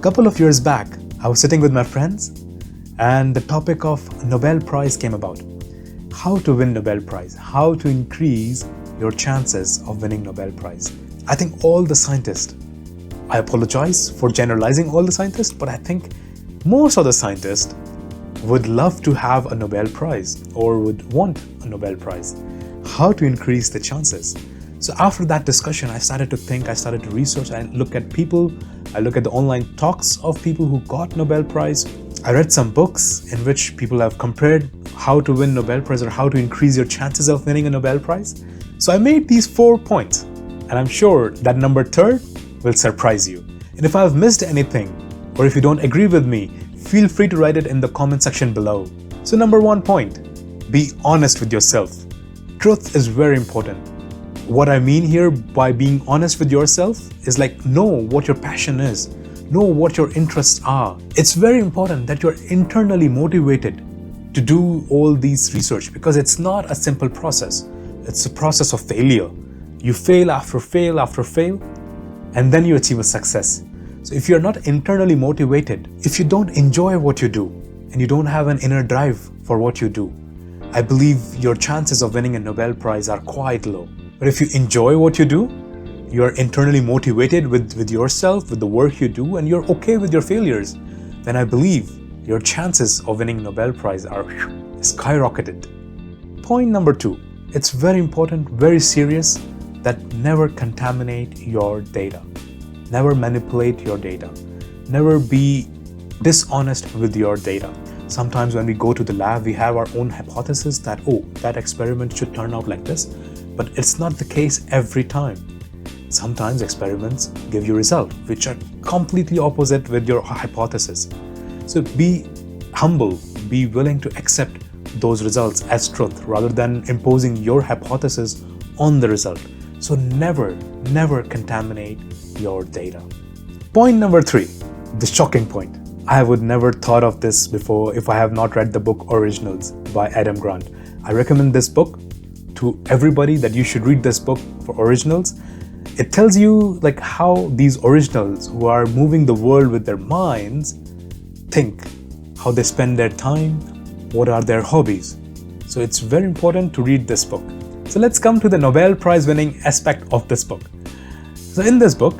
Couple of years back, I was sitting with my friends and the topic of Nobel Prize came about. How to win Nobel Prize, how to increase your chances of winning Nobel Prize. I think all the scientists, I apologize for generalizing all the scientists, but I think most of the scientists would love to have a Nobel Prize or would want a Nobel Prize. How to increase the chances? So after that discussion, I started to think, I started to research, I look at people, I look at the online talks of people who got Nobel Prize. I read some books in which people have compared how to win Nobel Prize or how to increase your chances of winning a Nobel Prize. So I made these 4 points, and I'm sure that number 3 will surprise you. And if I've missed anything, or if you don't agree with me, feel free to write it in the comment section below. So number 1 point, be honest with yourself. Truth is very important. What I mean here by being honest with yourself is like know what your passion is, know what your interests are. It's very important that you're internally motivated to do all these research because it's not a simple process. It's a process of failure. You fail after fail after fail, and then you achieve a success. So if you're not internally motivated, if you don't enjoy what you do, and you don't have an inner drive for what you do, I believe your chances of winning a Nobel Prize are quite low. But if you enjoy what you do, you're internally motivated with yourself, with the work you do, and you're okay with your failures, then I believe your chances of winning Nobel Prize are skyrocketed. Point number 2, it's very important, very serious, that never contaminate your data. Never manipulate your data. Never be dishonest with your data. Sometimes when we go to the lab, we have our own hypothesis that, oh, that experiment should turn out like this. But it's not the case every time. Sometimes experiments give you results which are completely opposite with your hypothesis. So be humble, be willing to accept those results as truth rather than imposing your hypothesis on the result. So never contaminate your data. Point number 3, the shocking point. I would never thought of this before if I have not read the book Originals by Adam Grant. I recommend this book to everybody that you should read this book for Originals. It tells you like how these originals who are moving the world with their minds think, how they spend their time, what are their hobbies. So it's very important to read this book. So let's come to the Nobel Prize winning aspect of this book. So in this book,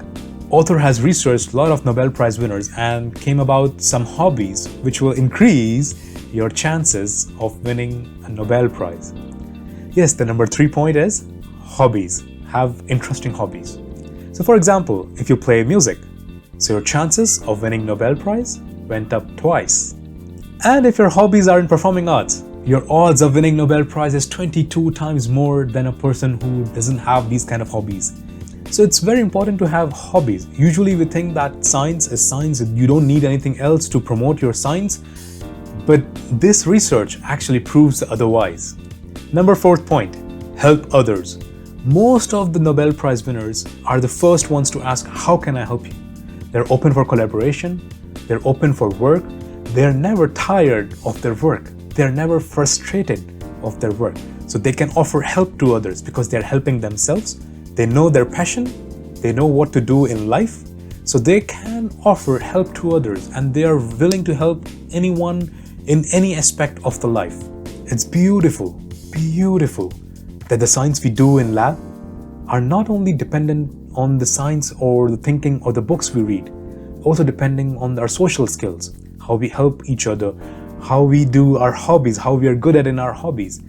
author has researched a lot of Nobel Prize winners and came about some hobbies which will increase your chances of winning a Nobel Prize. Yes, the number 3 point is hobbies. Have interesting hobbies. So for example, if you play music, so your chances of winning Nobel Prize went up twice. And if your hobbies are in performing arts, your odds of winning Nobel Prize is 22 times more than a person who doesn't have these kind of hobbies. So it's very important to have hobbies. Usually we think that science is science, you don't need anything else to promote your science, but this research actually proves otherwise. Number 4th point, help others. Most of the Nobel Prize winners are the first ones to ask, how can I help you? They're open for collaboration, they're open for work, they're never tired of their work, they're never frustrated of their work. So they can offer help to others because they're helping themselves, they know their passion, they know what to do in life, so they can offer help to others and they are willing to help anyone in any aspect of the life. It's beautiful that the science we do in lab are not only dependent on the science or the thinking or the books we read, also depending on our social skills, how we help each other, how we do our hobbies, how we are good at in our hobbies.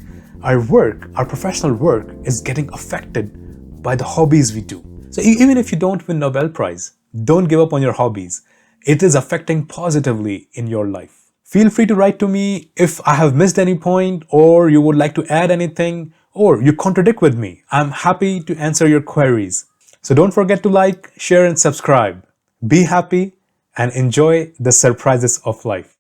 Our work, our professional work is getting affected by the hobbies we do. So even if you don't win Nobel Prize, don't give up on your hobbies. It is affecting positively in your life. Feel free to write to me if I have missed any point or you would like to add anything or you contradict with me. I'm happy to answer your queries. So don't forget to like, share and subscribe. Be happy and enjoy the surprises of life.